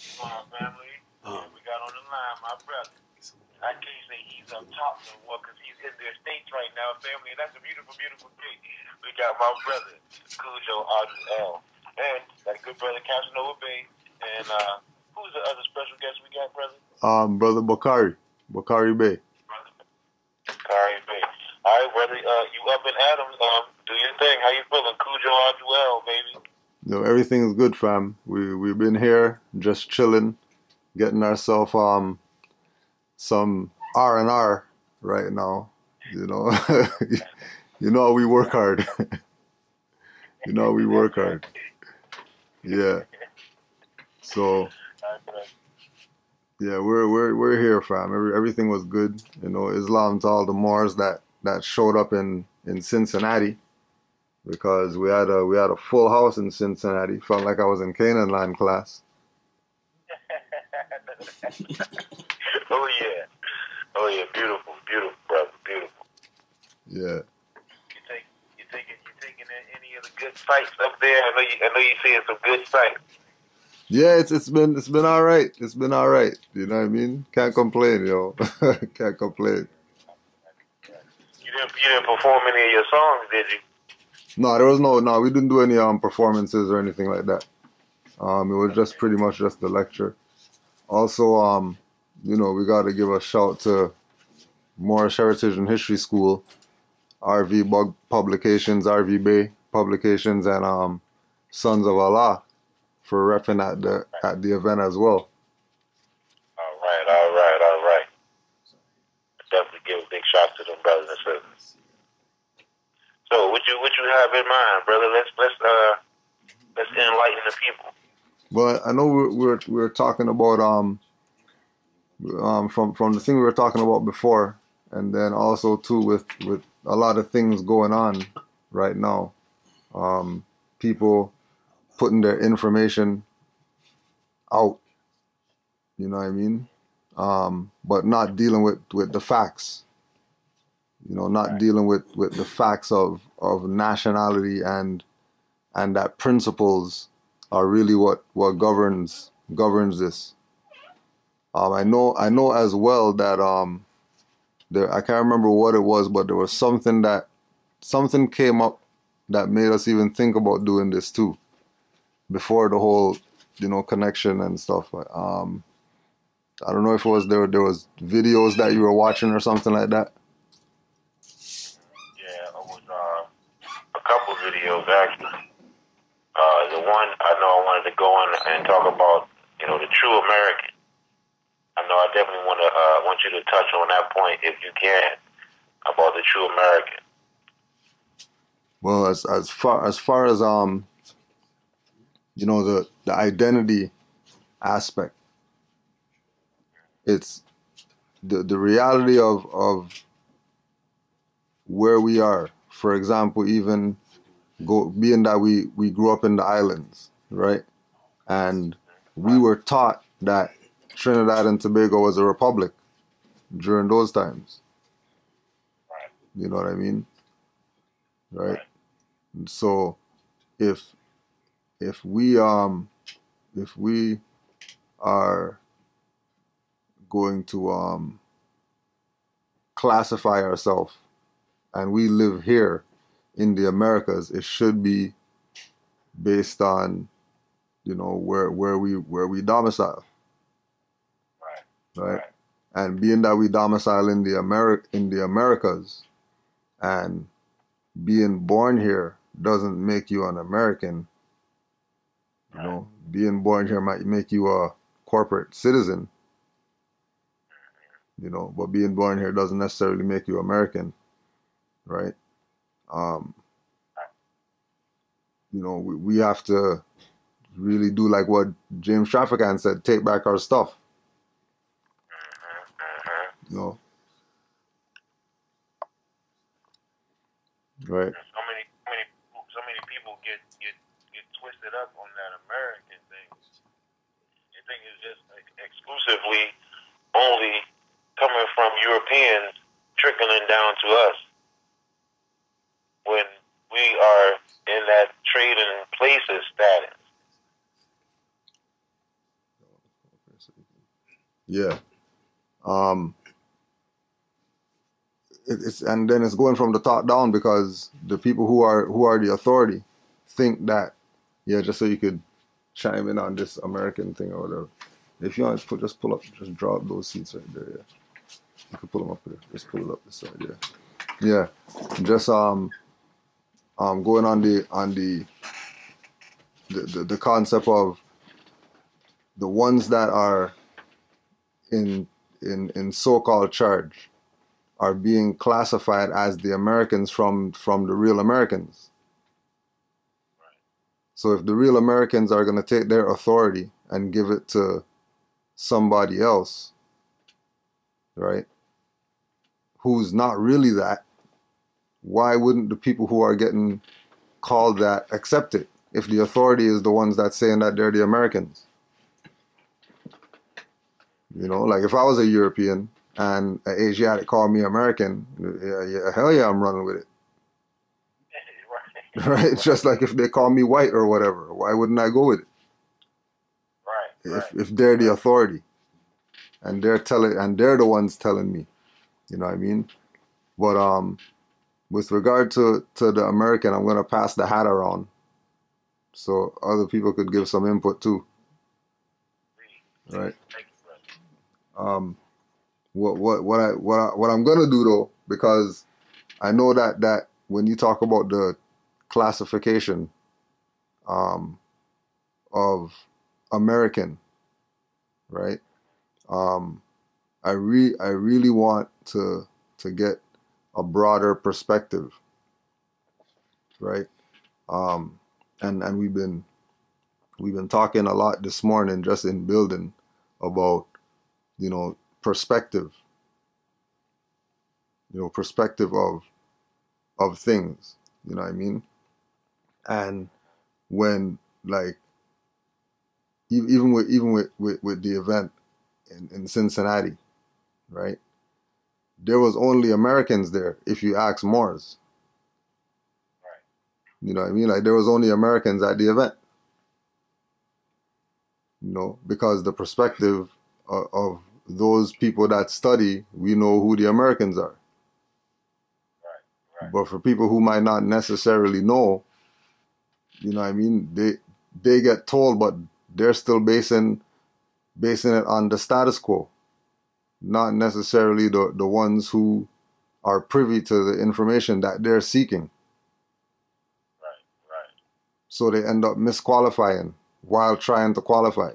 Family. We got on the line, my brother. I can't say he's up top no more because he's in the States right now, family. And that's a beautiful, beautiful thing. We got my brother, Cujo L. And that good brother, Casanova Bay. And who's the other special guest we got, brother? Brother Bakari Bay. Brother Bakari Bay. All right, brother. You up and Adams? Do your thing. How you feeling, Cujo L, baby? No, everything's good, fam. We've been here just chilling, getting ourselves some R&R right now. You know, you know we work hard. You know we work hard. Yeah. So yeah, we're here, fam. Everything was good. You know, Islam to all the Moors that showed up in Cincinnati. Because we had a full house in Cincinnati. Felt like I was in Canaanland class. Oh yeah, beautiful, brother, beautiful. Yeah. You taking any of the good sights up there? I know you seeing some good sights. Yeah, it's been all right. It's been all right. You know what I mean? Can't complain, yo. Can't complain. You didn't perform any of your songs, did you? No, there was no. We didn't do any performances or anything like that. It was just pretty much just the lecture. Also, you know, we got to give a shout to Moorish Heritage and History School, RV Bug Publications, RV Bay Publications, and Sons of Allah for repping at the event as well. All right. Definitely give a big shout to them brothers and sisters. So what you have in mind, brother? Let's enlighten the people. Well, I know we're talking about from the thing we were talking about before, and then also too with a lot of things going on right now. People putting their information out, you know what I mean? But not dealing with the facts. You know, not dealing with the facts of nationality and that principles are really what governs this. I know as well that I can't remember what it was, but there was something came up that made us even think about doing this too, before the whole, you know, connection and stuff. I don't know if it was there was videos that you were watching or something like that. Yeah, it was a couple videos actually. The one I know I wanted to go on and talk about, you know, the true American. I know I definitely want you to touch on that point if you can about the true American. Well, as far as you know, the identity aspect, it's the reality of where we are. For example, even being that we grew up in the islands, right? And we were taught that Trinidad and Tobago was a republic during those times. You know what I mean? Right? And so if we are going to classify ourselves and we live here in the Americas, it should be based on, you know, where we domicile. Right? And being that we domicile in the Americas, and being born here doesn't make you an American. You know, being born here might make you a corporate citizen. You know, but being born here doesn't necessarily make you American, right? You know, we have to really do like what James Traficant said: take back our stuff. You know, right? So many people get twisted up on that American thing. They think it's just exclusively only coming from Europeans trickling down to us. When we are in that trading places status. Yeah. And then it's going from the top down because the people who are the authority think that, yeah, just so you could chime in on this American thing or whatever. If you want to just draw up those seats right there. Yeah, you can pull them up there. Just pull it up this side. Yeah, just going on the concept of the ones that are in so-called charge are being classified as the Americans from the real Americans. So if the real Americans are going to take their authority and give it to somebody else, right, who's not really that, why wouldn't the people who are getting called that accept it if the authority is the ones that's saying that they're the Americans? You know, like if I was a European and an Asiatic called me American, yeah, hell yeah, I'm running with it. Right? It's just like if they call me white or whatever, why wouldn't I go with it? Right. If they're the authority and they're the ones telling me, you know what I mean? But with regard to the American, I'm gonna pass the hat around so other people could give some input too. Right. What I'm gonna do though, because I know that when you talk about the classification of American, right? I really want to get a broader perspective, right? And we've been talking a lot this morning just in building about, you know, perspective of things, you know what I mean? And when, like, even with the event in Cincinnati, right? There was only Americans there if you ask Moors. You know what I mean? Like there was only Americans at the event. You know, because the perspective of those people that study, we know who the Americans are. Right. But for people who might not necessarily know, you know what I mean, they get told, but they're still basing it on the status quo, not necessarily the ones who are privy to the information that they're seeking. Right. So they end up misqualifying while trying to qualify.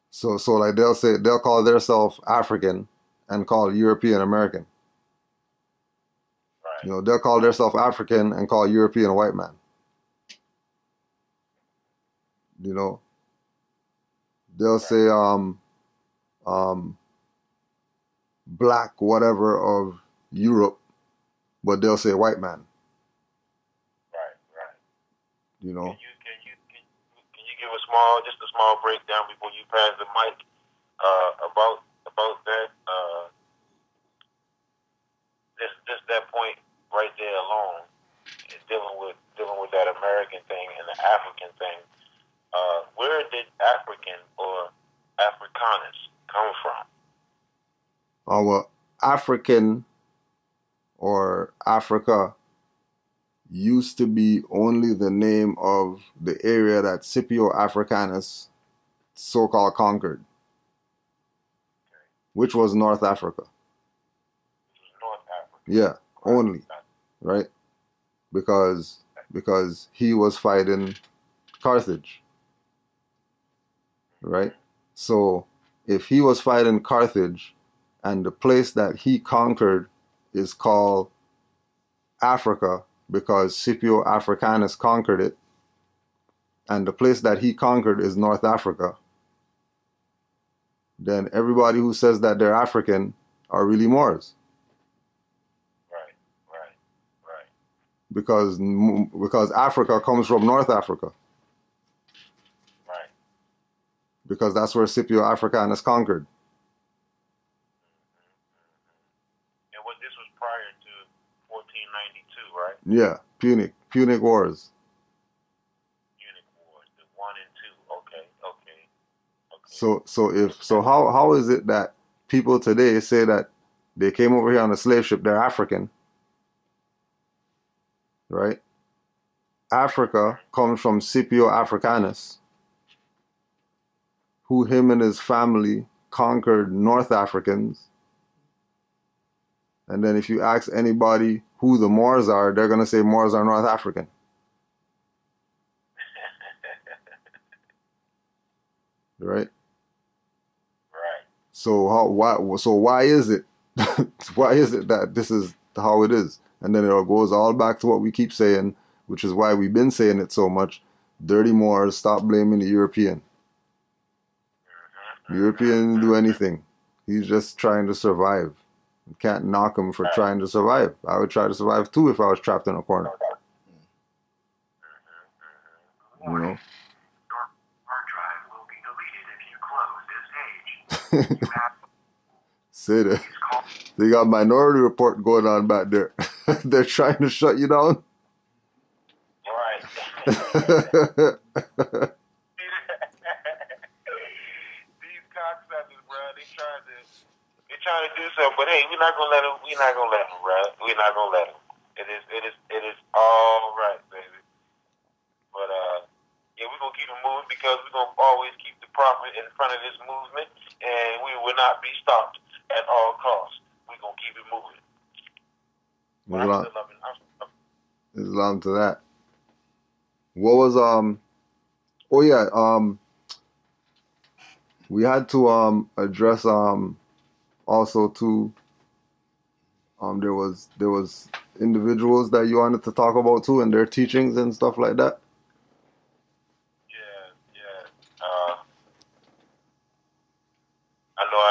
So like they'll call themselves African and call European American. Right. You know, they'll call themselves African and call European white man. You know, they'll say black whatever of Europe, but they'll say white man. Right. You know. Can you give just a small breakdown before you pass the mic about that just that point right there alone, dealing with that American thing and the African thing. Where did African or Africanus come from? Well, African or Africa used to be only the name of the area that Scipio Africanus so-called conquered, which was North Africa. North Africa. Yeah, only, right? Because he was fighting Carthage, right? So if he was fighting Carthage and the place that he conquered is called Africa because Scipio Africanus conquered it, and the place that he conquered is North Africa, then everybody who says that they're African are really Moors. Right. Because Africa comes from North Africa. Right. Because that's where Scipio Africanus conquered. And this was prior to 1492, right? Yeah, Punic Wars. Punic Wars, the 1 and 2. Okay. So how is it that people today say that they came over here on a slave ship, they're African, right? Africa comes from Scipio Africanus, who him and his family conquered North Africans. And then if you ask anybody who the Moors are, they're going to say Moors are North African. Right? Right. So why is it why is it that this is how it is? And then it all goes all back to what we keep saying, which is why we've been saying it so much. Dirty Moors, stop blaming the European. The European didn't do anything. He's just trying to survive. You can't knock him for trying to survive. I would try to survive too if I was trapped in a corner. You know? Your hard drive will be deleted if you close this page. Say that. They got Minority Report going on back there. They're trying to shut you down. Right. These cocksuckers, bro, they trying to do something, but hey, we're not gonna let them, bro. We're not gonna let them. It is all right, baby. But yeah, we're gonna keep it moving because we're gonna always keep the prophet in front of this movement, and we will not be stopped at all costs. We're gonna keep it moving. Islam to that. What was we had to address also too there was individuals that you wanted to talk about too and their teachings and stuff like that.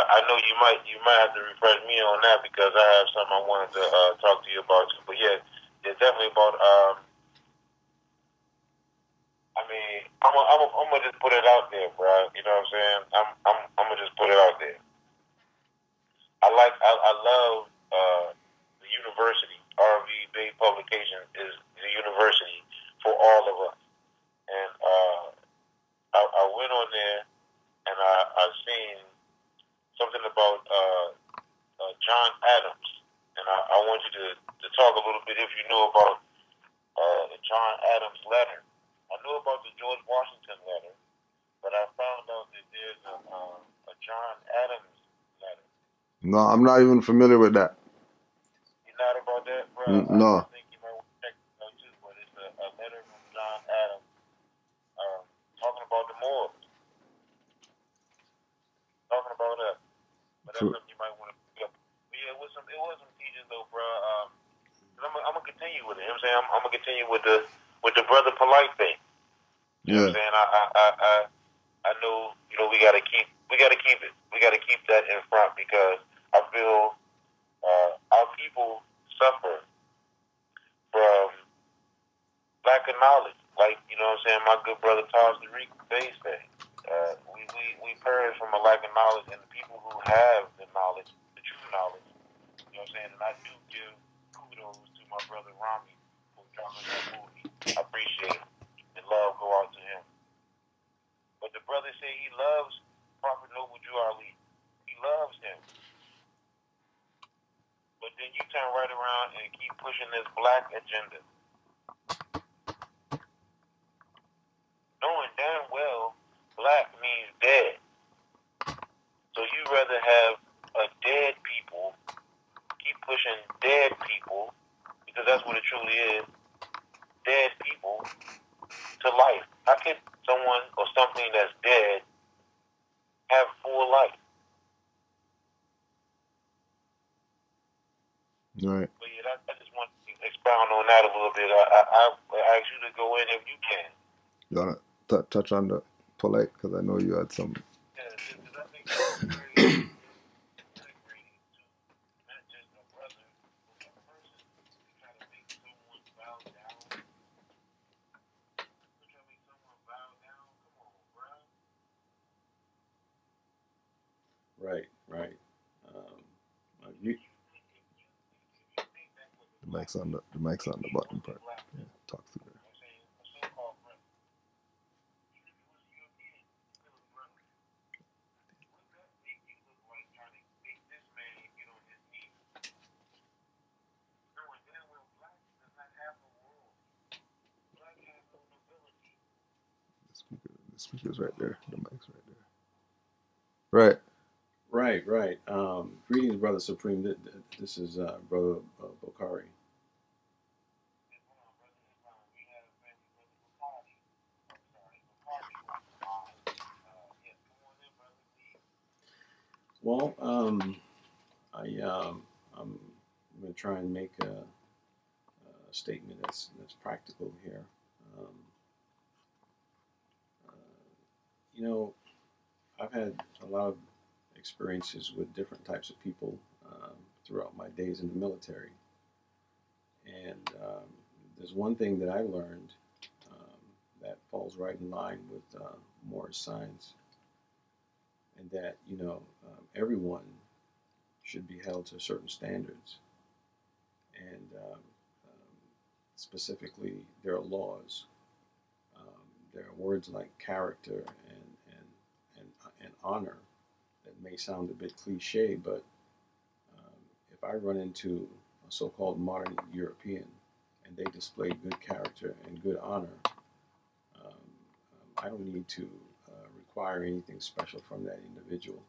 I know you might have to refresh me on that because I have something I wanted to talk to you about too. But yeah, it's definitely about I mean, I'm gonna just put it out there, bro. You know what I'm saying? I'm gonna just put it out there. I love the university. RV Bay Publications is the university for all of us. And I went on there and I seen something about John Adams, and I want you to talk a little bit if you know about the John Adams letter. I knew about the George Washington letter, but I found out that there's a John Adams letter. No, I'm not even familiar with that. You're not about that, bro? No. I think you might want to check it out too, but it's a letter from John Adams talking about the Moors. Talking about us. But that's something you might want to pick up. But yeah, it was some teaching though, bro. I'm gonna continue with it. You know what I'm saying? I'm gonna continue with the brother polite thing. You know what I'm saying? I know, you know, we gotta keep it. We gotta keep that in front because I feel our people suffer from lack of knowledge. Like, you know what I'm saying, my good brother Taj Tariq Bey said. We perish from a lack of knowledge, and the people who have the knowledge, the true knowledge, you know what I'm saying, and I do give kudos to my brother Rami for dropping that movie. I appreciate it. And love go out to him. But the brother said he loves Prophet Noble Drew Ali. He loves him. But then you turn right around and keep pushing this black agenda. Knowing damn well black means dead. So you rather have a dead people, keep pushing dead people, because that's what it truly is, dead people to life. How can someone or something that's dead have full life? Right. But yeah, I just want to expound on that a little bit. I ask you to go in if you can. You want to touch on the polite? Because I know you had some. Yeah, because I think that's very integrating to not just a brother, but a person to try to make someone bow down. To try to make someone bow down? Come on, bro. Right. The mic's on the button part. Yeah, talk through there. The speaker's right there. The mic's right there. Right. Right. Greetings, Brother Supreme. This is Brother Bokari. Well, I'm going to try and make a statement that's practical here. Um, you know, I've had a lot of experiences with different types of people throughout my days in the military, and there's one thing that I learned that falls right in line with Morris science, and that everyone should be held to certain standards, and specifically there are laws. There are words like character and honor that may sound a bit cliche, but if I run into a so-called modern European and they display good character and good honor, I don't need to require anything special from that individual,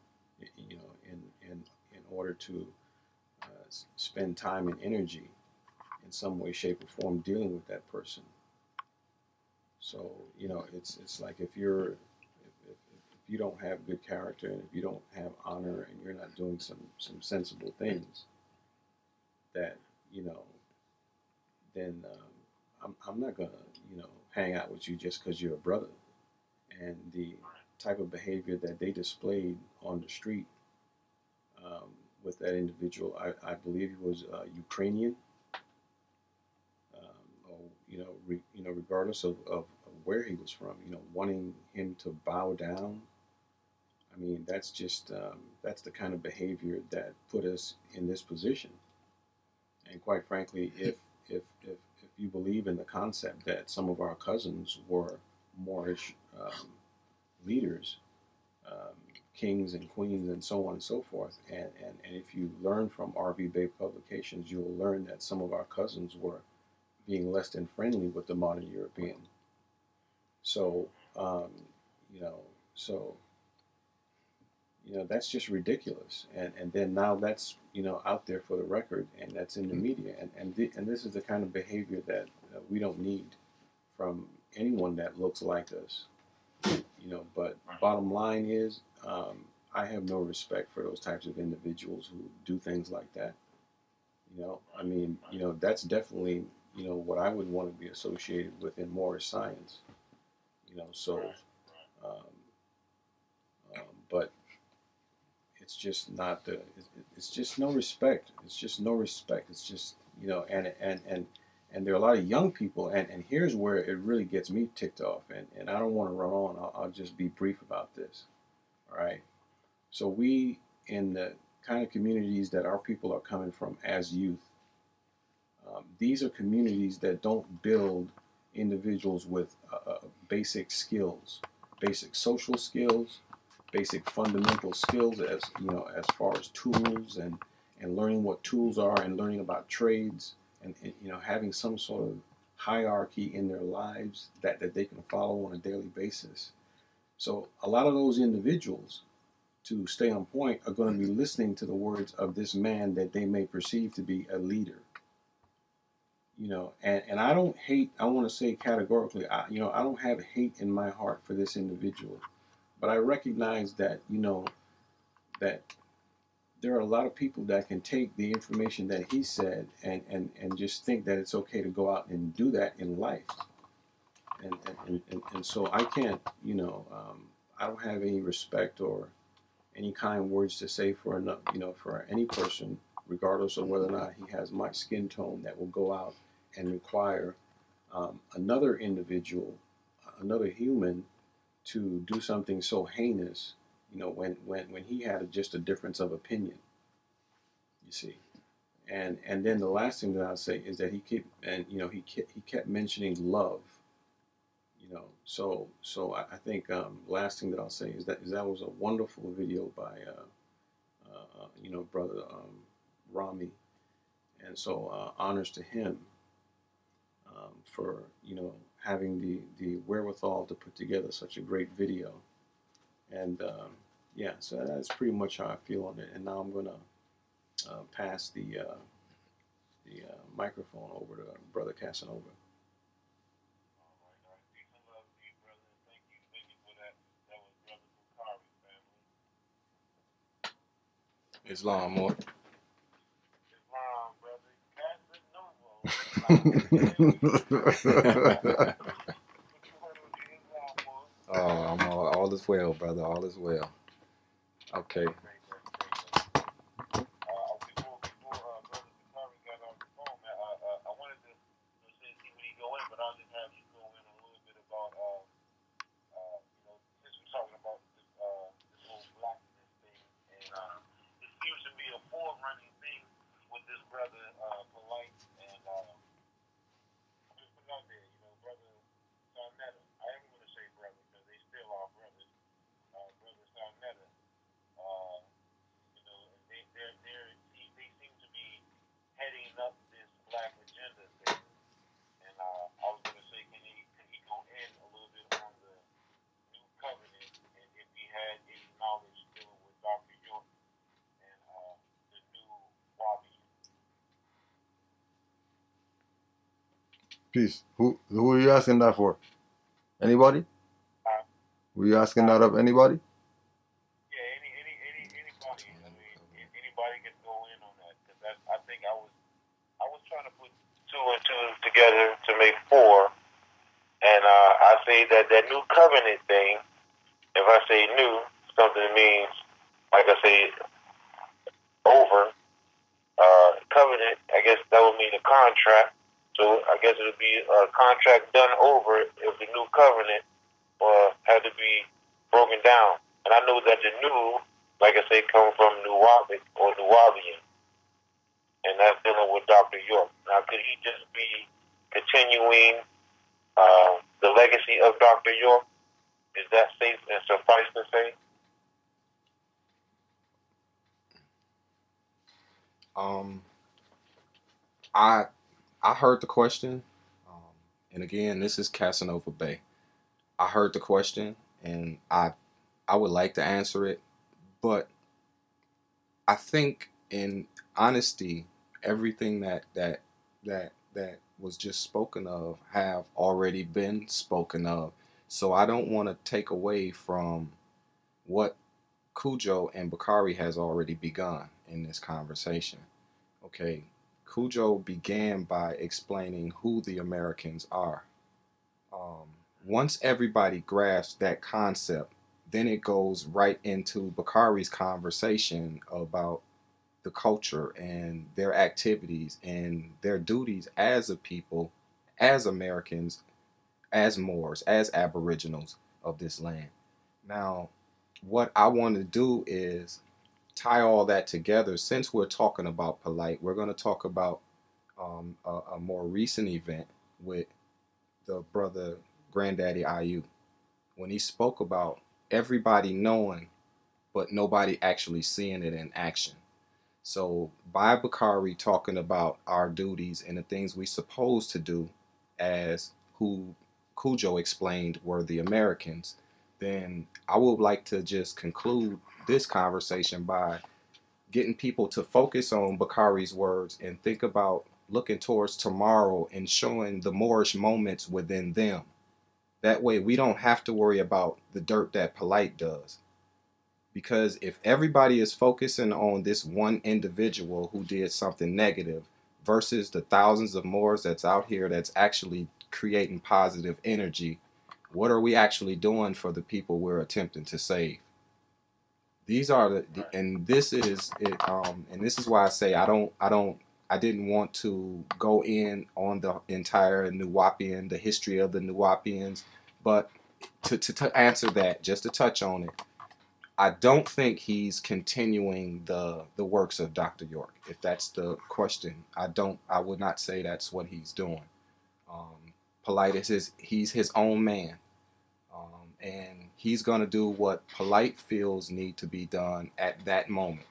in order to spend time and energy in some way, shape, or form dealing with that person. So it's like if you don't have good character and if you don't have honor and you're not doing some sensible things, that then I'm not gonna hang out with you just because you're a brother. And the type of behavior that they displayed on the street with that individual, I believe he was Ukrainian. Regardless of where he was from, wanting him to bow down. I mean, that's just that's the kind of behavior that put us in this position. And quite frankly, if you believe in the concept that some of our cousins were Moorish leaders, kings and queens and so on and so forth, and if you learn from RV Bay publications, you'll learn that some of our cousins were being less than friendly with the modern European. So, that's just ridiculous. And then now that's, out there for the record, and that's in the media. And this is the kind of behavior that we don't need from anyone that looks like us. But bottom line is, I have no respect for those types of individuals who do things like that. I mean, that's definitely, what I would want to be associated with in Morris science. But it's just not it's just no respect. It's just no respect. It's just, and there are a lot of young people, and here's where it really gets me ticked off, and I don't want to run on. I'll just be brief about this. All right. So we, in the kind of communities that our people are coming from as youth, these are communities that don't build individuals with basic skills, basic social skills, basic fundamental skills, as far as tools and learning what tools are and learning about trades and having some sort of hierarchy in their lives that they can follow on a daily basis. So a lot of those individuals, to stay on point, are going to be listening to the words of this man that they may perceive to be a leader. And I don't hate, I want to say categorically, I don't have hate in my heart for this individual, but I recognize that, that there are a lot of people that can take the information that he said and just think that it's okay to go out and do that in life. And so I can't, I don't have any respect or any kind words to say for for any person, regardless of whether or not he has my skin tone, that will go out and require another individual, another human, to do something so heinous, when he had just a difference of opinion. You see, and then the last thing that I'll say is that he kept mentioning love. So I think last thing that I'll say is that was a wonderful video by brother Rami, and so honors to him for having the wherewithal to put together such a great video. And yeah, so that's pretty much how I feel on it. And now I'm gonna pass the microphone over to Brother Casanova. Islam more. Oh, I'm all is well, brother. All is well. Okay. Peace. Who are you asking that for? Anybody? Were you asking that of anybody? Yeah, anybody. I mean, anybody can go in on that. Cause I think I was trying to put two and two together to make four, and I say that new covenant thing. If I say new, something means, like I say, over. Covenant, I guess that would mean a contract. So I guess it would be a contract done over if the new covenant had to be broken down. And I know that the new, like I say, come from Nuwabic or Nuwabian. And that's dealing with Dr. York. Now, could he just be continuing the legacy of Dr. York? Is that safe and suffice to say? I heard the question, and again, this is Casanova Bay. I heard the question, and I would like to answer it, but I think in honesty, everything that was just spoken of have already been spoken of. So I don't want to take away from what Cujo and Bakari has already begun in this conversation. Okay, Cujo began by explaining who the Americans are. Once everybody grasps that concept, then it goes right into Bakari's conversation about the culture and their activities and their duties as a people, as Americans, as Moors, as Aboriginals of this land. Now, what I want to do is tie all that together. Since we're talking about polite, we're going to talk about a more recent event with the brother Granddaddy IU, when he spoke about everybody knowing but nobody actually seeing it in action. So by Bakari talking about our duties and the things we supposed to do, as who Cujo explained were the Americans, then I would like to just conclude this conversation by getting people to focus on Bakari's words and think about looking towards tomorrow and showing the Moorish moments within them. That way we don't have to worry about the dirt that polite does. Because if everybody is focusing on this one individual who did something negative versus the thousands of Moors that's out here that's actually creating positive energy, what are we actually doing for the people we're attempting to save? These are and this is it, and this is why I say I didn't want to go in on the entire Nuwapian, the history of the Nuwapians, but to answer that, just to touch on it, I don't think he's continuing the works of Dr. York. If that's the question, I would not say that's what he's doing. Polite is he's his own man, and he's gonna do what Polite feels need to be done at that moment.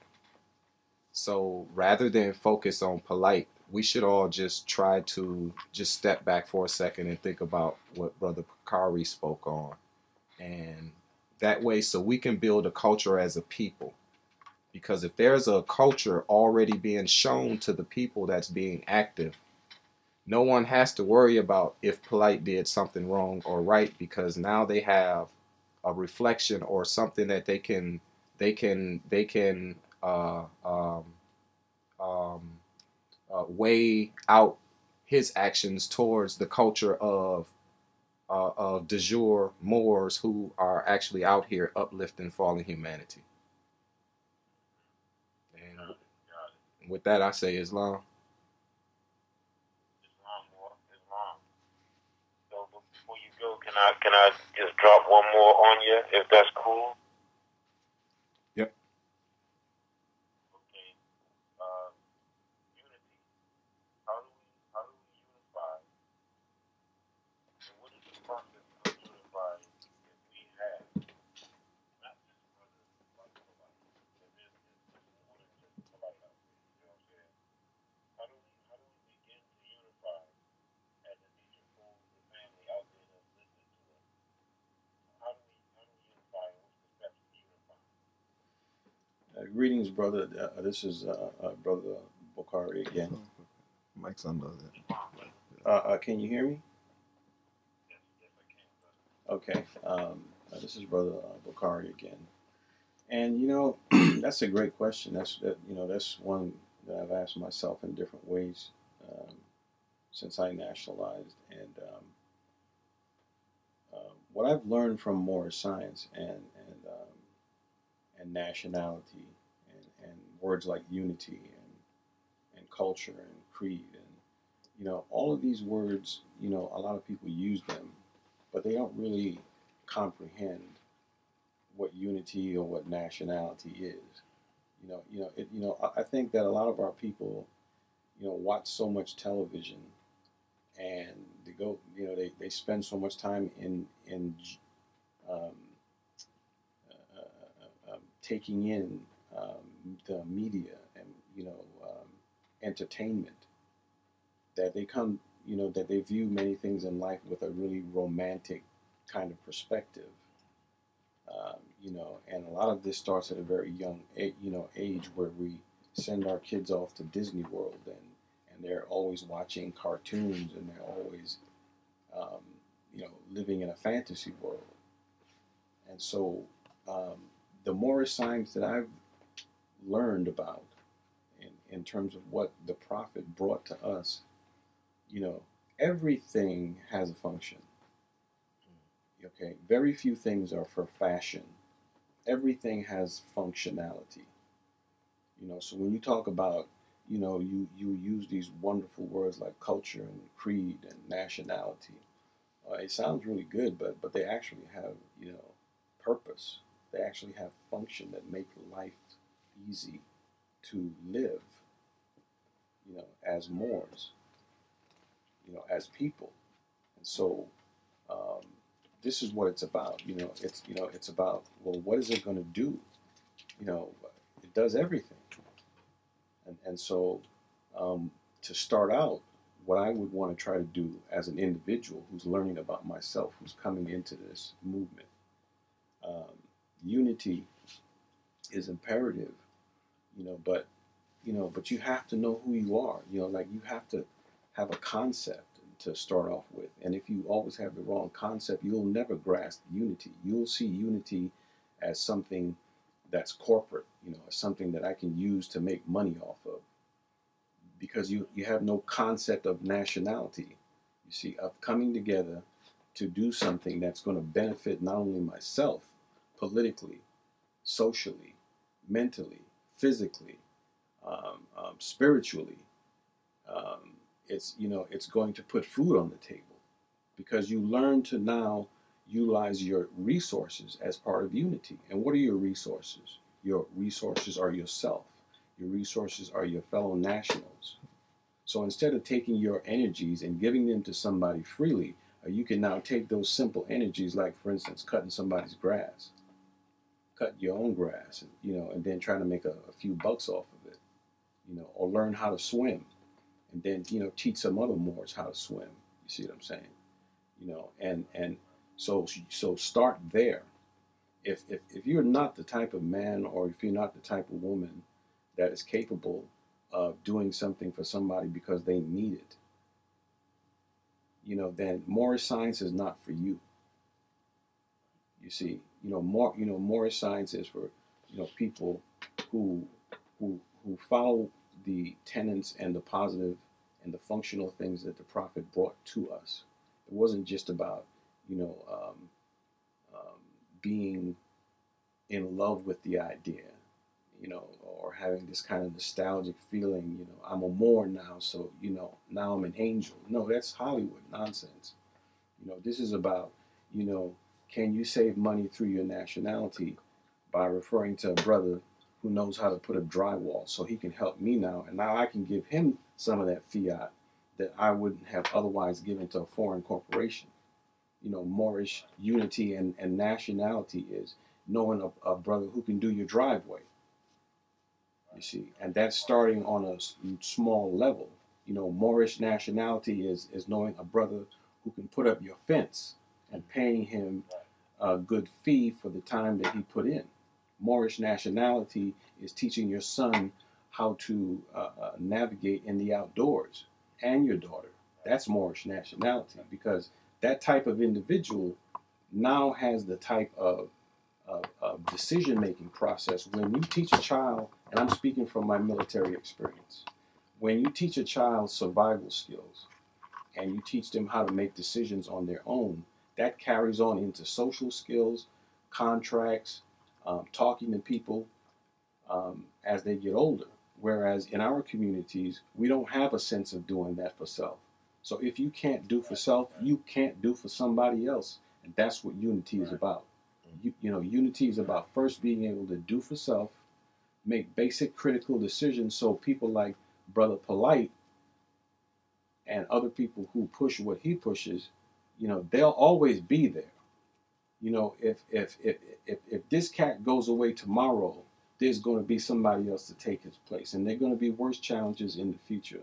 So rather than focus on Polite, we should all just try to just step back for a second and think about what Brother Bakari spoke on. And that way, so we can build a culture as a people. Because if there's a culture already being shown to the people that's being active, no one has to worry about if Polite did something wrong or right, because now they have a reflection or something that they can weigh out his actions towards the culture of de jour Moors who are actually out here uplifting fallen humanity. And with that, I say Islam. Islam. So before you go, can I just drop one more on you, if that's cool? Yep. Okay. Unity. How do we unify? And what is the process of unifying if we have not just brothers like polite, but there's more than just polite out there. You know what I'm saying? How do we begin to unify as a teacher for the family out there that's listening to us? How do we unify? What's the steps to unify? Greetings, brother. This is Brother Bakari again. Mike's on those. Can you hear me? Yes, I can, brother. Okay. This is Brother Bakari again. And that's a great question. That's one that I've asked myself in different ways since I nationalized. And what I've learned from Moorish science and nationality and words like unity and culture and creed and all of these words, a lot of people use them, but they don't really comprehend what unity or what nationality is. I think that a lot of our people, watch so much television, and they go, they spend so much time in taking in the media and entertainment, that they come, that they view many things in life with a really romantic kind of perspective. And a lot of this starts at a very young age, where we send our kids off to Disney World, and they're always watching cartoons, and they're always living in a fantasy world. And so the Moorish science that I've learned about in terms of what the Prophet brought to us, everything has a function. Okay, very few things are for fashion. Everything has functionality. So when you talk about, you use these wonderful words like culture and creed and nationality. It sounds really good, but they actually have, purpose. They actually have function that make life easy to live, as Moors, as people. And so this is what it's about. It's about, well, what is it going to do? It does everything. And so to start out, what I would want to try to do as an individual who's learning about myself, who's coming into this movement, unity is imperative, but you have to know who you are. Like, you have to have a concept to start off with. And if you always have the wrong concept, you'll never grasp unity. You'll see unity as something that's corporate, as something that I can use to make money off of. Because you have no concept of nationality, you see, of coming together to do something that's going to benefit not only myself, politically, socially, mentally, physically, spiritually. It's going to put food on the table, because you learn to now utilize your resources as part of unity. And what are your resources? Your resources are yourself. Your resources are your fellow nationals. So instead of taking your energies and giving them to somebody freely, you can now take those simple energies, like, for instance, cutting somebody's grass. Cut your own grass, and then trying to make a few bucks off of it, or learn how to swim. and then, you know, teach some other Moors how to swim. You see what I'm saying? You know, and so start there. If you're not the type of man, or if you're not the type of woman that is capable of doing something for somebody because they need it, you know, then Moorish science is not for you. You see, Moorish science is for, you know, people who who follow the tenets and the positive and the functional things that the Prophet brought to us. It wasn't just about, you know, being in love with the idea, you know, or having this kind of nostalgic feeling, you know, I'm a Moor now, so, you know, now I'm an angel. No, that's Hollywood nonsense. You know, this is about, you know, can you save money through your nationality by referring to a brother who knows how to put up drywall so he can help me now, and now I can give him some of that fiat that I wouldn't have otherwise given to a foreign corporation. You know, Moorish unity and nationality is knowing a brother who can do your driveway. You see, and that's starting on a small level. You know, Moorish nationality is knowing a brother who can put up your fence and paying him a good fee for the time that he put in. Moorish nationality is teaching your son how to navigate in the outdoors, and your daughter. That's Moorish nationality, because that type of individual now has the type of decision-making process. When you teach a child, and I'm speaking from my military experience, when you teach a child survival skills and you teach them how to make decisions on their own, that carries on into social skills, contracts, talking to people as they get older. Whereas in our communities, we don't have a sense of doing that for self. So if you can't do for self, you can't do for somebody else. And that's what unity is about. You know, unity is about first being able to do for self, make basic critical decisions, so people like Brother Polite and other people who push what he pushes, you know, they'll always be there. You know, if this cat goes away tomorrow, there's going to be somebody else to take his place, and there are going to be worse challenges in the future.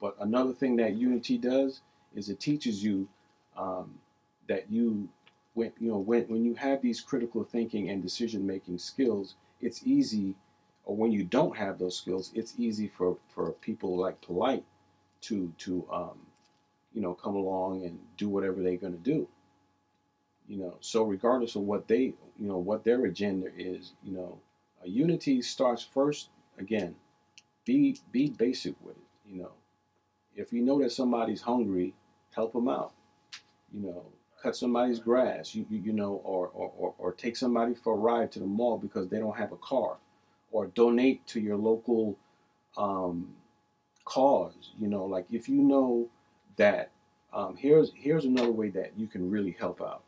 But another thing that unity does is it teaches you that when you have these critical thinking and decision making skills, it's easy, or when you don't have those skills, it's easy for people like Polite to you know, come along and do whatever they're going to do. You know, so regardless of what they, you know, what their agenda is, you know, unity starts first. Again, be basic with it. You know, if you know that somebody's hungry, help them out. You know, cut somebody's grass. You know, or take somebody for a ride to the mall because they don't have a car, or donate to your local cause. You know, like if you know that here's another way that you can really help out.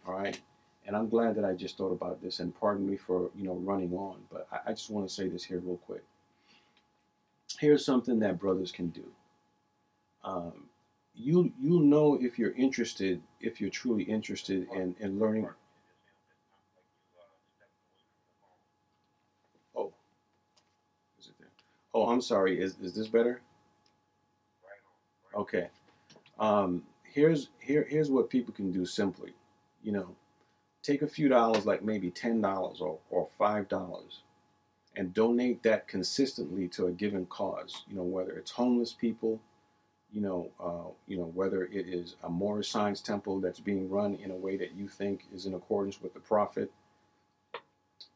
All right. And I'm glad that I just thought about this, and pardon me for, you know, running on, but I just want to say this here real quick. Here's something that brothers can do. You'll know if you're interested, if you're truly interested in learning. Oh, is it there? Oh, I'm sorry. Is this better? Okay. Here's what people can do simply. You know, take a few dollars, like maybe $10 or $5, and donate that consistently to a given cause. You know, whether it's homeless people, you know, whether it is a Moorish science temple that's being run in a way that you think is in accordance with the Prophet,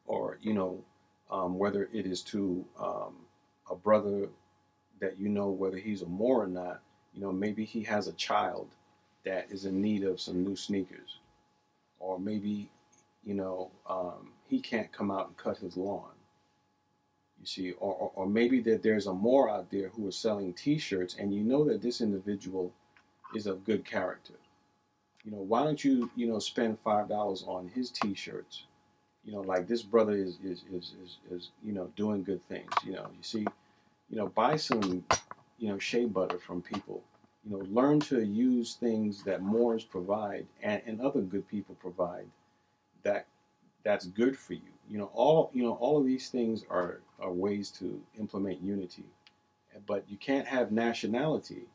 or, you know, whether it is to a brother that, you know, whether he's a Moor or not, you know, maybe he has a child that is in need of some new sneakers, or maybe, you know, he can't come out and cut his lawn. You see, or maybe that there's a Moor out there who is selling T-shirts, and you know that this individual is of good character. You know, why don't you, you know, spend $5 on his T-shirts? You know, like this brother is you know, doing good things. You know, you see, you know, buy some, you know, shea butter from people. You know, learn to use things that Moors provide and other good people provide that's good for you. You know, all of these things are ways to implement unity But you can't have nationality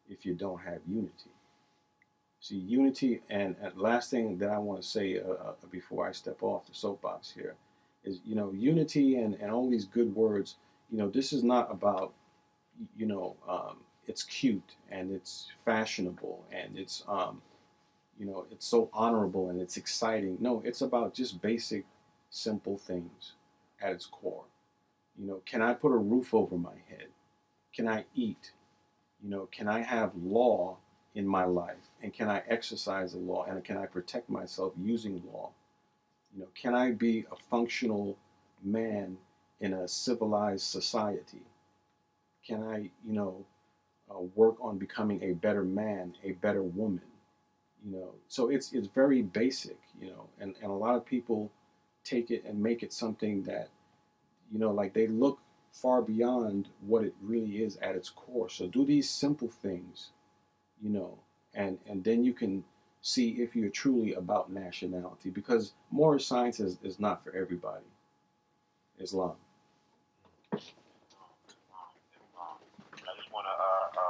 if you don't have unity. See, unity, and last thing that I want to say before I step off the soapbox here is, unity and all these good words. This is not about, it's cute and it's fashionable and it's so honorable and it's exciting. No, it's about just basic, simple things at its core. Can I put a roof over my head? Can I eat? Can I have law in my life? And can I exercise the law? And can I protect myself using law? Can I be a functional man in a civilized society? Can I, work on becoming a better man, a better woman? So it's very basic, and a lot of people take it and make it something that, like they look far beyond what it really is at its core. So do these simple things, and then you can see if you're truly about nationality, because moral science is not for everybody. Islam. I just want to,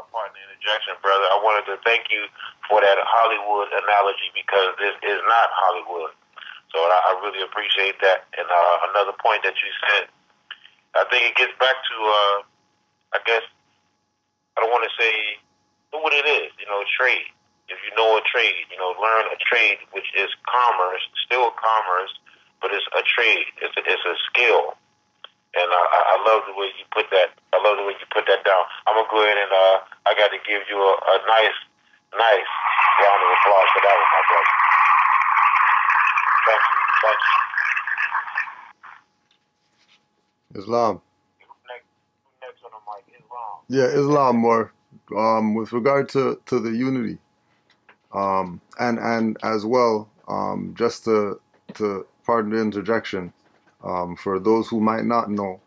pardon the interjection, brother. I wanted to thank you for that Hollywood analogy, because this is not Hollywood. So I really appreciate that. And another point that you said, I think it gets back to, I guess, I don't want to say what it is, trade. If you know a trade, learn a trade, which is commerce, still commerce, but it's a trade. It's a skill. And I love the way you put that. I love the way you put that down. I'm going to go ahead and I got to give you a nice round of applause for that one, my brother. Thank you. Thank you. Islam. Next on the mic, Islam. Yeah, Islam more. With regard to the unity, and as well, just to pardon the interjection, for those who might not know,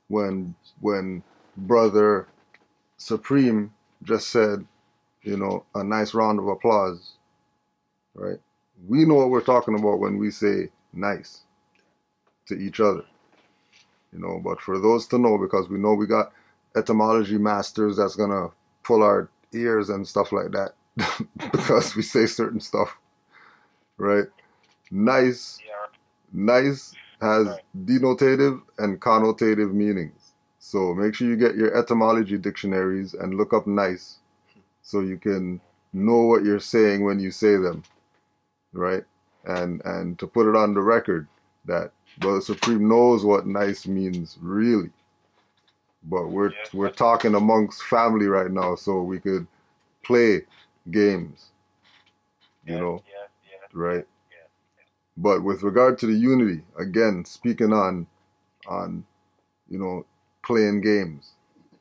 when Brother Supreme just said, a nice round of applause, right? We know what we're talking about when we say nice to each other, but for those to know, because we know we got etymology masters that's gonna pull our ears and stuff like that because we say certain stuff, right? Nice has denotative and connotative meanings. So make sure you get your etymology dictionaries and look up nice so you can know what you're saying when you say them, right? And to put it on the record that Brother Supreme knows what nice means really. But we're talking amongst family right now, so we could play games, right? But with regard to the unity, again, speaking on playing games,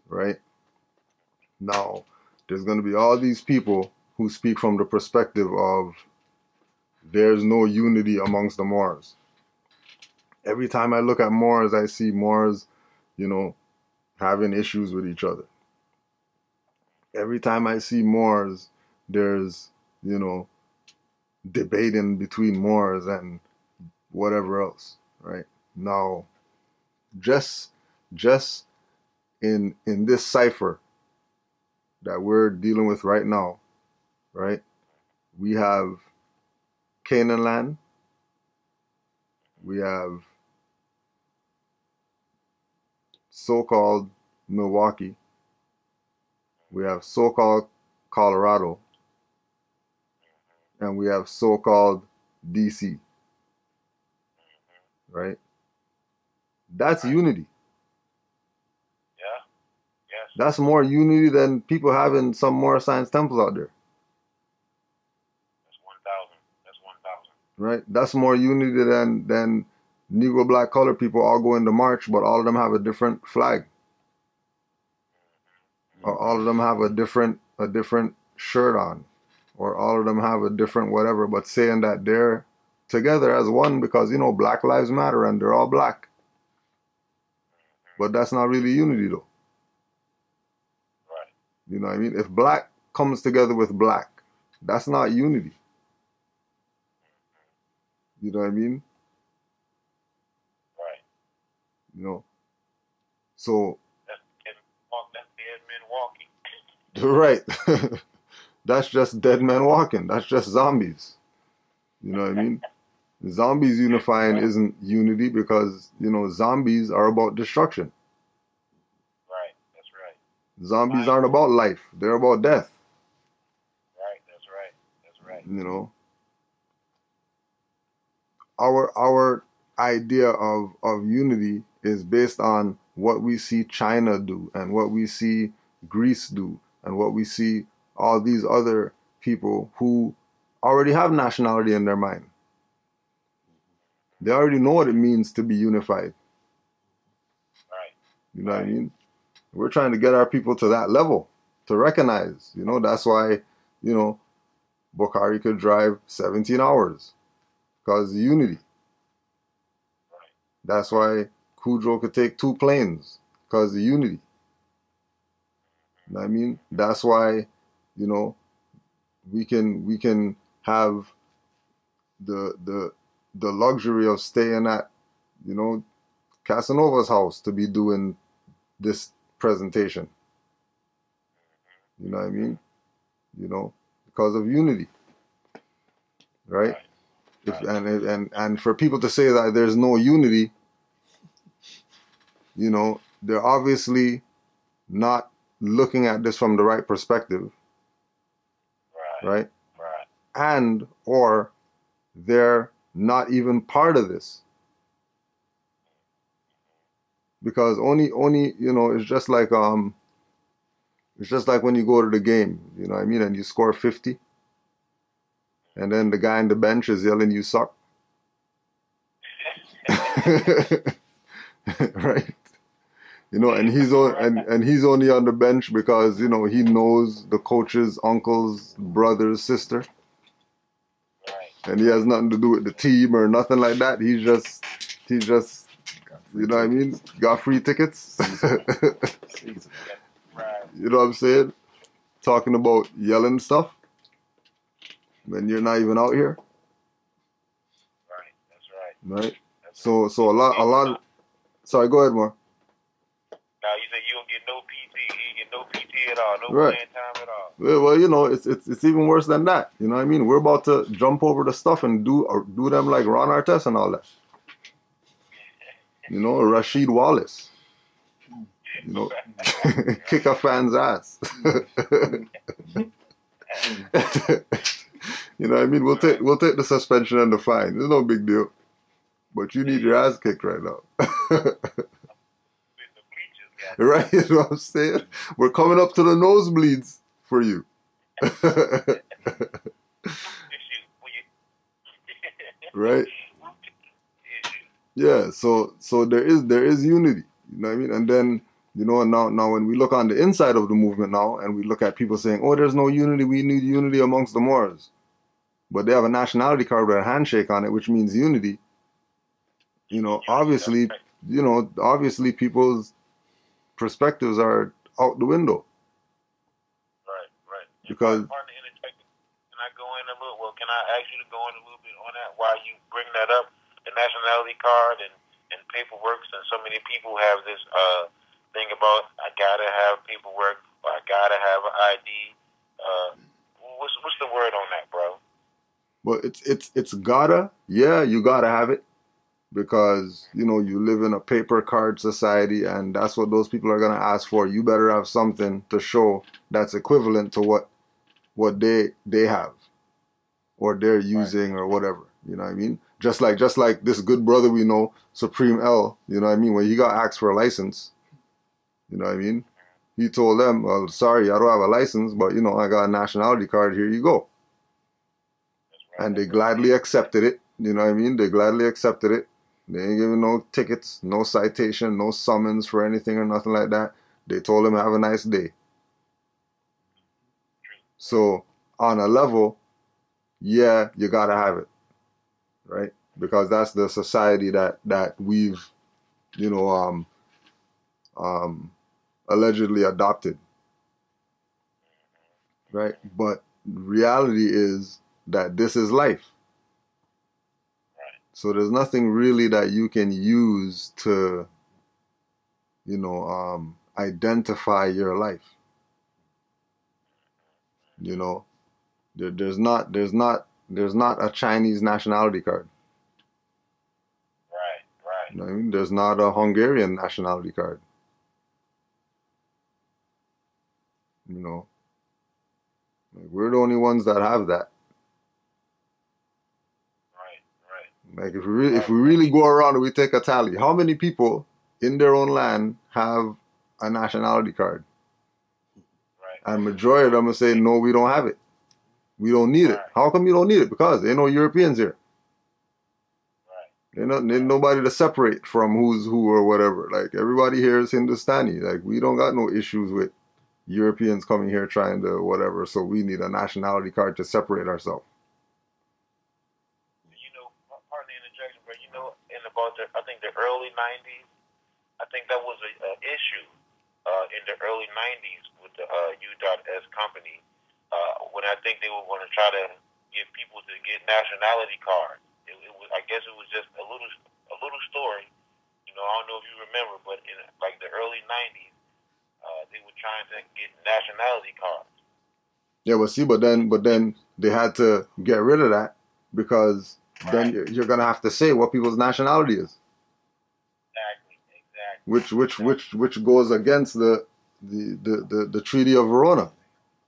right? Now, there's going to be all these people who speak from the perspective of there's no unity amongst the Moors. Every time I look at Moors, I see Moors, having issues with each other. Every time I see Moors, there's, debating between Moors and whatever else, right? Now, just in this cipher that we're dealing with right now, right? We have Canaanland, we have so-called Milwaukee, we have so-called Colorado, and we have so-called DC, right? That's unity. Yeah. Yes. That's more unity than people have in some more science temples out there. That's 1,000. That's 1,000. Right? That's more unity than Negro, black, colored people all go into march, but all of them have a different flag. Or all of them have a different shirt on. Or all of them have a different whatever, but saying that they're together as one because, Black Lives Matter and they're all black. But that's not really unity though. Right. You know what I mean? If black comes together with black, that's not unity. You know what I mean? Right. So Right. That's just dead men walking. That's just zombies. You know what I mean? Zombies unifying isn't unity because, zombies are about destruction. Right. That's right. Zombies aren't about life. They're about death. Right. That's right. That's right. Our idea of unity is based on what we see China do and what we see Greece do and what we see all these other people who already have nationality in their mind. They already know what it means to be unified. Right. You know what I mean? We're trying to get our people to that level, to recognize. That's why, Bukhari could drive 17 hours because of unity. Right. That's why Kudrow could take 2 planes because of unity. You know what I mean? That's why, we can have the luxury of staying at, Casanova's house to be doing this presentation. You know what I mean? Because of unity, right? And for people to say that there's no unity, they're obviously not looking at this from the right perspective, right? And or they're not even part of this. Because only it's just like when you go to the game, you know what I mean, and you score 50 and then the guy on the bench is yelling you suck. Right? And he's only on the bench because he knows the coach's uncle's brother's sister. And he has nothing to do with the team or nothing like that. He just you know what I mean? Got free tickets. You know what I'm saying? Talking about yelling stuff when you're not even out here. Right. That's right. Right. So a lot. Sorry, go ahead, Mar. Now you say you don't get no PT. You get no PT at all. No playing time at all. Well, it's even worse than that. You know what I mean? We're about to jump over the stuff and do them like Ron Artest and all that. Rasheed Wallace. Kick a fan's ass. You know what I mean? We'll take the suspension and the fine. It's no big deal. But you need your ass kicked right now. Right? You know what I'm saying? We're coming up to the nosebleeds for you. Right? Yeah, so there is unity. You know what I mean? And then, now when we look on the inside of the movement now and we look at people saying, oh, there's no unity, we need unity amongst the Moors. But they have a nationality card with a handshake on it, which means unity. Obviously people's perspectives are out the window. Right. Because can I ask you to go in a little bit on that? Why you bring that up? The nationality card and paperwork, and so many people have this thing about I gotta have paperwork or I gotta have an ID. What's the word on that, bro? Well, it's gotta. Yeah, you gotta have it. Because, you live in a paper card society and that's what those people are going to ask for. You better have something to show that's equivalent to what they have or they're using or whatever. You know what I mean? Just like this good brother we know, Supreme L, you know what I mean? When he got asked for a license, you know what I mean? He told them, well, sorry, I don't have a license, but, I got a nationality card. Here you go. And they gladly accepted it. You know what I mean? They gladly accepted it. They ain't giving no tickets, no citation, no summons for anything or nothing like that. They told him, have a nice day. So, on a level, yeah, you gotta have it. Right? Because that's the society that we've, allegedly adopted. Right? But reality is that this is life. So there's nothing really that you can use to, identify your life. You know, there's not a Chinese nationality card. Right. You know what I mean? There's not a Hungarian nationality card. You know, like, we're the only ones that have that. Right. Like if we really go around and we take a tally, how many people in their own land have a nationality card? Right. And majority of them are saying, no, we don't have it. We don't need it. Right. How come you don't need it? Because there ain't no Europeans here. Right. There's nobody to separate from who's who or whatever. Like, everybody here is Hindustani. Like, we don't got no issues with Europeans coming here trying to whatever. So we need a nationality card to separate ourselves. You know, pardon the interjection, but you know, in about I think the early '90s, I think that was a issue in the early '90s with the U.S. company when I think they were going to try to get people to get nationality cards. It was, I guess, it was just a little story. You know, I don't know if you remember, but in like the early '90s, they were trying to get nationality cards. Yeah, well, see, but then they had to get rid of that because then you're gonna have to say what people's nationality is. Exactly. Which goes against the Treaty of Verona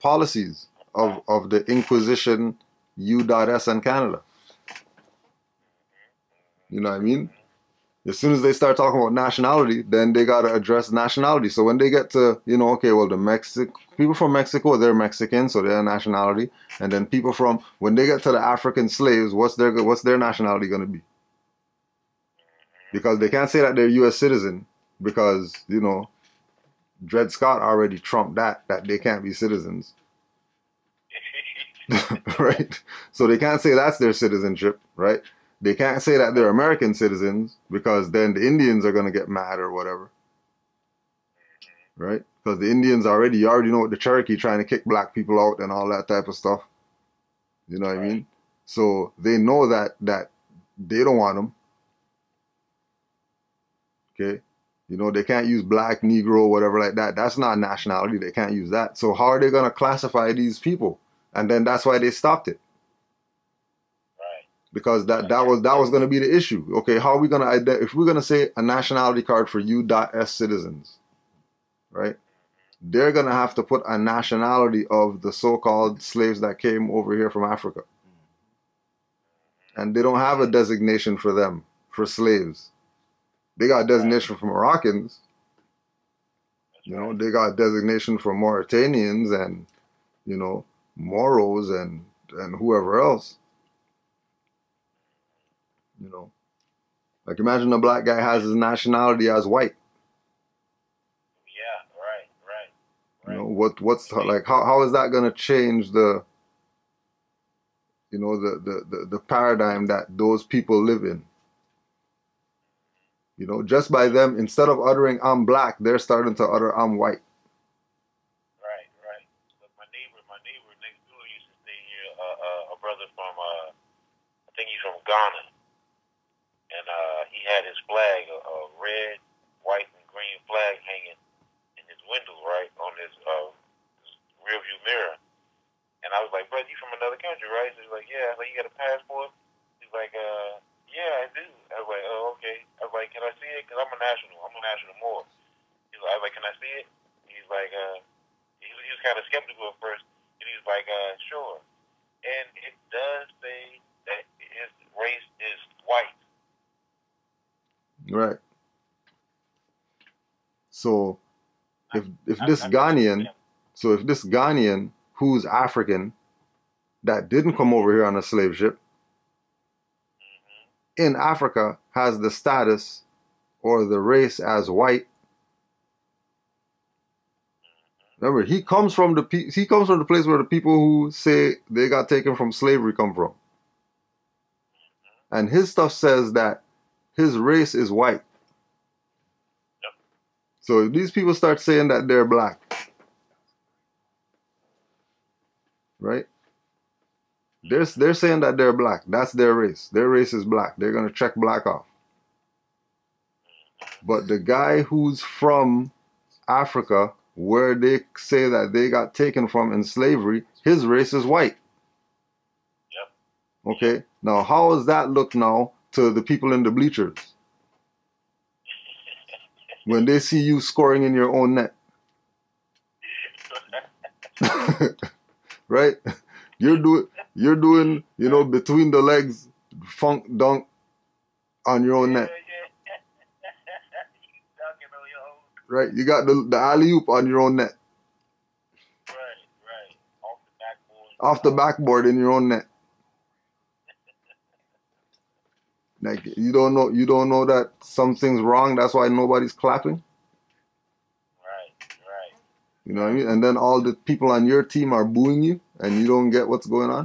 policies of the Inquisition, U.S. and Canada. You know what I mean? As soon as they start talking about nationality, then they gotta address nationality. So when they get to, you know, okay, well, people from Mexico, they're Mexican, so they're nationality, and then people from, when they get to the African slaves, what's their nationality gonna be? Because they can't say that they're U.S. citizen because, you know, Dred Scott already trumped that they can't be citizens. Right? So they can't say that's their citizenship, right? They can't say that they're American citizens because then the Indians are going to get mad or whatever. Right? Because the Indians you already know what the Cherokee trying to kick black people out and all that type of stuff. You know what I mean? So they know that they don't want them. Okay? You know, they can't use black, Negro, whatever like that. That's not nationality. They can't use that. So how are they going to classify these people? And then that's why they stopped it. Because that was going to be the issue. Okay, how are we going to, if we're going to say a nationality card for U.S. citizens, right? They're going to have to put a nationality of the so-called slaves that came over here from Africa. And they don't have a designation for them, for slaves. They got a designation for Moroccans. You know, they got a designation for Mauritanians and, you know, Moros and whoever else. You know, like imagine a black guy has his nationality as white. Yeah, right. You know, what's like how is that going to change the, you know, the paradigm that those people live in? You know, just by them, instead of uttering "I'm black," they're starting to utter "I'm white." Right. But my neighbor next door used to stay here. A brother from I think he's from Ghana. And he had his flag, a red, white, and green flag hanging in his window, right, on his rear view mirror. And I was like, "Bro, you from another country, right?" So he's like, "Yeah." I was like, "You got a passport?" He's like, "Yeah, I do." I was like, "Oh, okay." I was like, "Can I see it? Because I'm a national more." I was like, "Can I see it?" He's like, he was kind of skeptical at first. And he's like, "Sure." And it does say that his race is white. Right. So if this Ghanaian who's African that didn't come over here on a slave ship in Africa has the status or the race as white. Remember, he comes from the place where the people who say they got taken from slavery come from. And his stuff says that his race is white. Yep. So if these people start saying that they're black, right? They're saying that they're black. That's their race. Their race is black. They're going to check black off. But the guy who's from Africa where they say that they got taken from in slavery, his race is white. Yep. Okay? Now, how does that look now to the people in the bleachers? When they see you scoring in your own net. Right? You're doing, you know, between the legs, funk dunk on your own net. Right? You got the alley-oop on your own net. Right. Off the backboard. Off the backboard in your own net. Like you don't know that something's wrong, that's why nobody's clapping. Right. You know what I mean? And then all the people on your team are booing you and you don't get what's going on.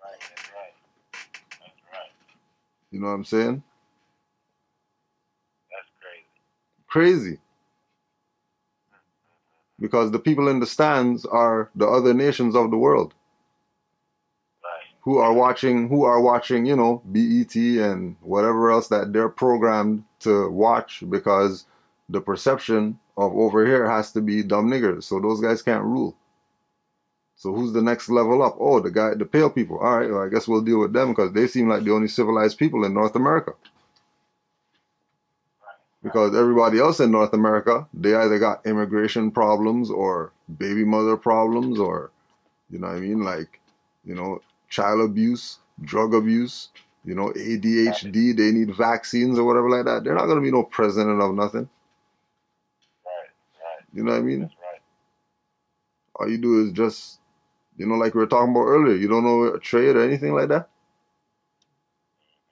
Right, that's right. You know what I'm saying? That's Crazy. Because the people in the stands are the other nations of the world. Right. Who are watching, you know, BET and whatever else that they're programmed to watch, because the perception of over here has to be dumb niggers. So those guys can't rule. So who's the next level up? Oh, the pale people. All right, well, I guess we'll deal with them because they seem like the only civilized people in North America. Because everybody else in North America, they either got immigration problems or baby mother problems or, you know what I mean, like, you know, child abuse, drug abuse, you know, ADHD, they need vaccines or whatever like that. They're not going to be no president of nothing. Right. You know what I mean? That's right. All you do is just, you know, like we were talking about earlier, you don't know a trade or anything like that.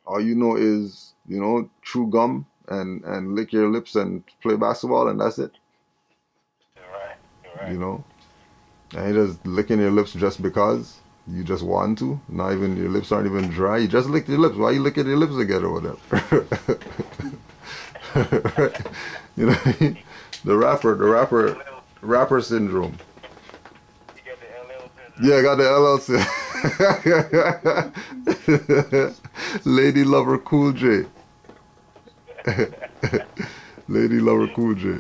All you know is, you know, chew gum and lick your lips and play basketball, and that's it. You're right. You know? And you're just licking your lips just because you just want to. Not even, your lips aren't even dry. You just licked your lips. Why you licking your lips together or whatever? Right? You know what I mean? The rapper syndrome. You got the LL syndrome. Yeah, I got the LL Lady Lover Cool J. Lady Lover Cool J.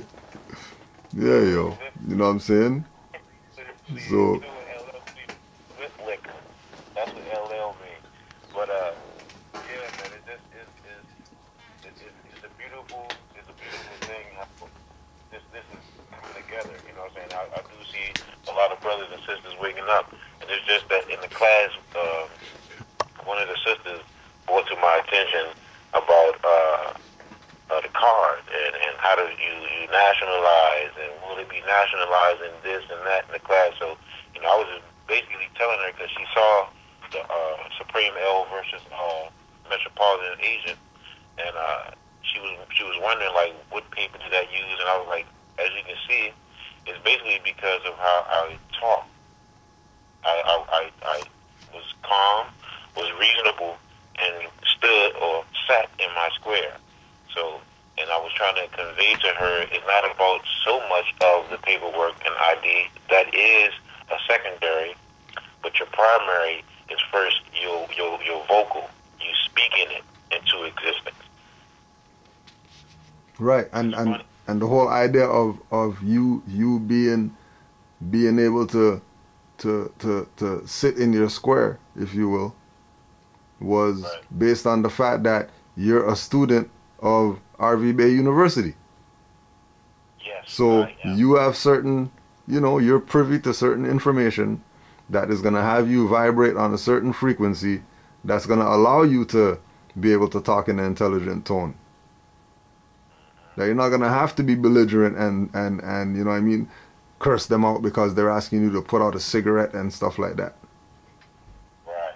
Yeah, yo. You know what I'm saying? So with liquor. That's what LL means. But yeah, man, it's a beautiful thing how this is coming together. You know what I'm saying? I do see a lot of brothers and sisters waking up, and it's just that in the class, one of the sisters brought to my attention about the card and how do you nationalize, and will it be nationalized in this and that in the class. So, you know, I was just basically telling her because she saw the Supreme L versus Metropolitan Agent, and she was wondering like what paper did I use, and I was like, as you can see, it's basically because of how I talk. I was calm, was reasonable, and stood or sat in my square. So, and I was trying to convey to her, it's not about so much of the paperwork and ID. That is a secondary, but your primary is first your vocal. You speaking it into existence. right, and the whole idea of you being able to sit in your square, if you will, was Right. based on the fact that you're a student of RV Bay University. Yes. So right, yeah. you have certain, you know, you're privy to certain information that is going to have you vibrate on a certain frequency that's going to allow you to be able to talk in an intelligent tone. That you're not going to have to be belligerent and you know what I mean, curse them out because they're asking you to put out a cigarette and stuff like that. Right.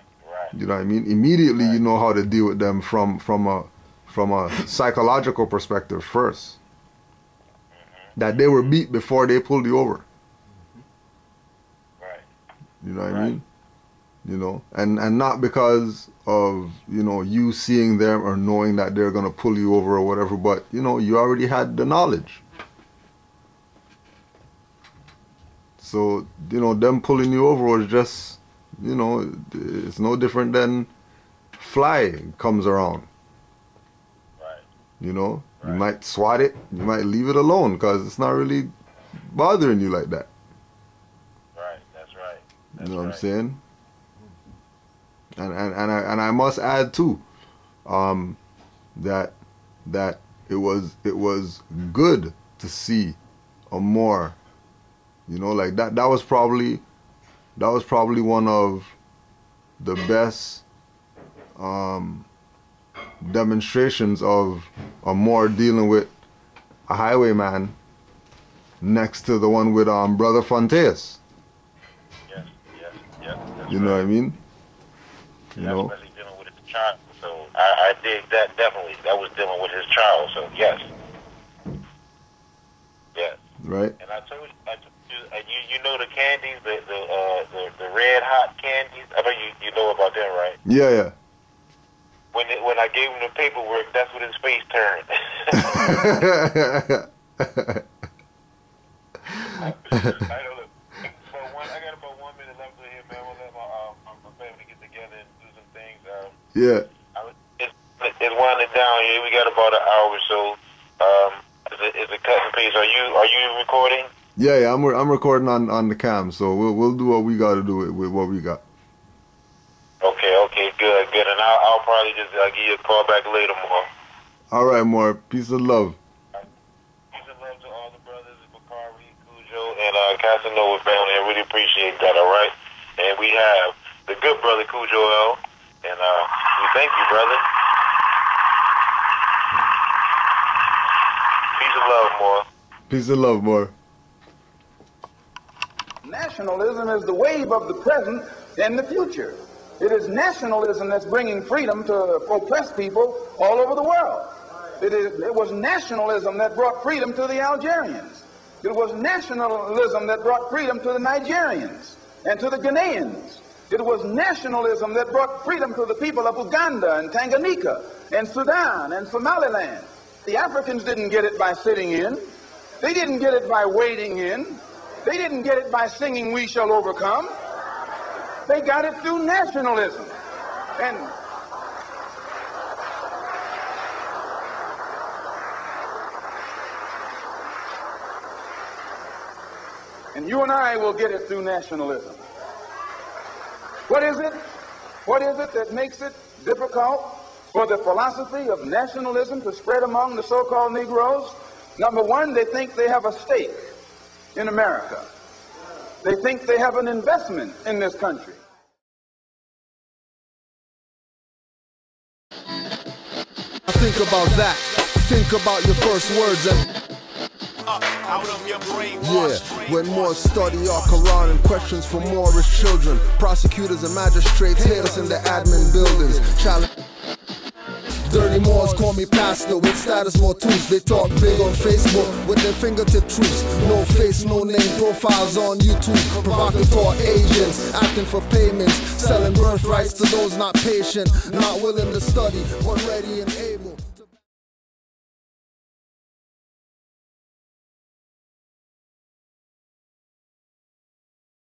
You know what I mean? Immediately you know how to deal with them from a psychological perspective first. That they were beat before they pulled you over. Right. You know what I mean? You know, and not because of, you know, you seeing them or knowing that they're going to pull you over or whatever, but, you know, you already had the knowledge. So, you know, them pulling you over was just, you know, it's no different than fly comes around. Right. You know, you Right. might swat it, you might leave it alone because it's not really bothering you like that. Right, that's right. You know what I'm saying? And I must add too, that it was good to see a more, you know, like that was probably one of the best demonstrations of a more dealing with a highwayman next to the one with Brother Fontes. Yes. You know what I mean? You know? Especially dealing with his child. So I dig that definitely. That was dealing with his child. So yes. Yes. Right. And I told you, you know the candies, the red hot candies. I know you know about them, right? Yeah. When I gave him the paperwork, that's when his face turned. I got about 1 minute left here, man. We'll let my family get together and do some things. Yeah. It's winding down here. We got about an hour or so. It's a cut and paste. Are you recording? Yeah. I'm recording on the cam, so we'll do what we got to do with what we got. Okay, good. And I'll probably just give you a call back later, more. All right, more. Peace and love. Peace and love to all the brothers, Bakari, Cujo, and Casanova family. I really appreciate that, all right? And we have the good brother, Cujo L. And we thank you, brother. Peace and love, more. Peace and love, more. Nationalism is the wave of the present and the future. It is nationalism that's bringing freedom to oppressed people all over the world. It was nationalism that brought freedom to the Algerians. It was nationalism that brought freedom to the Nigerians and to the Ghanaians. It was nationalism that brought freedom to the people of Uganda and Tanganyika and Sudan and Somaliland. The Africans didn't get it by sitting in. They didn't get it by waiting in. They didn't get it by singing "We Shall Overcome." They got it through nationalism. And you and I will get it through nationalism. What is it? What is it that makes it difficult for the philosophy of nationalism to spread among the so-called Negroes? Number one, they think they have a stake in America. They think they have an investment in this country. Think about that. Think about your first words and out of your brain. yeah, when more study our Quran and questions for more as children. Prosecutors and magistrates hate us in the admin buildings. Challenge. Dirty Moors call me pastor with status more tools. They talk big on Facebook with their fingertip truths. No face, no name profiles on YouTube. Provocateur agents acting for payments, selling birthrights to those not patient, not willing to study, but ready and able.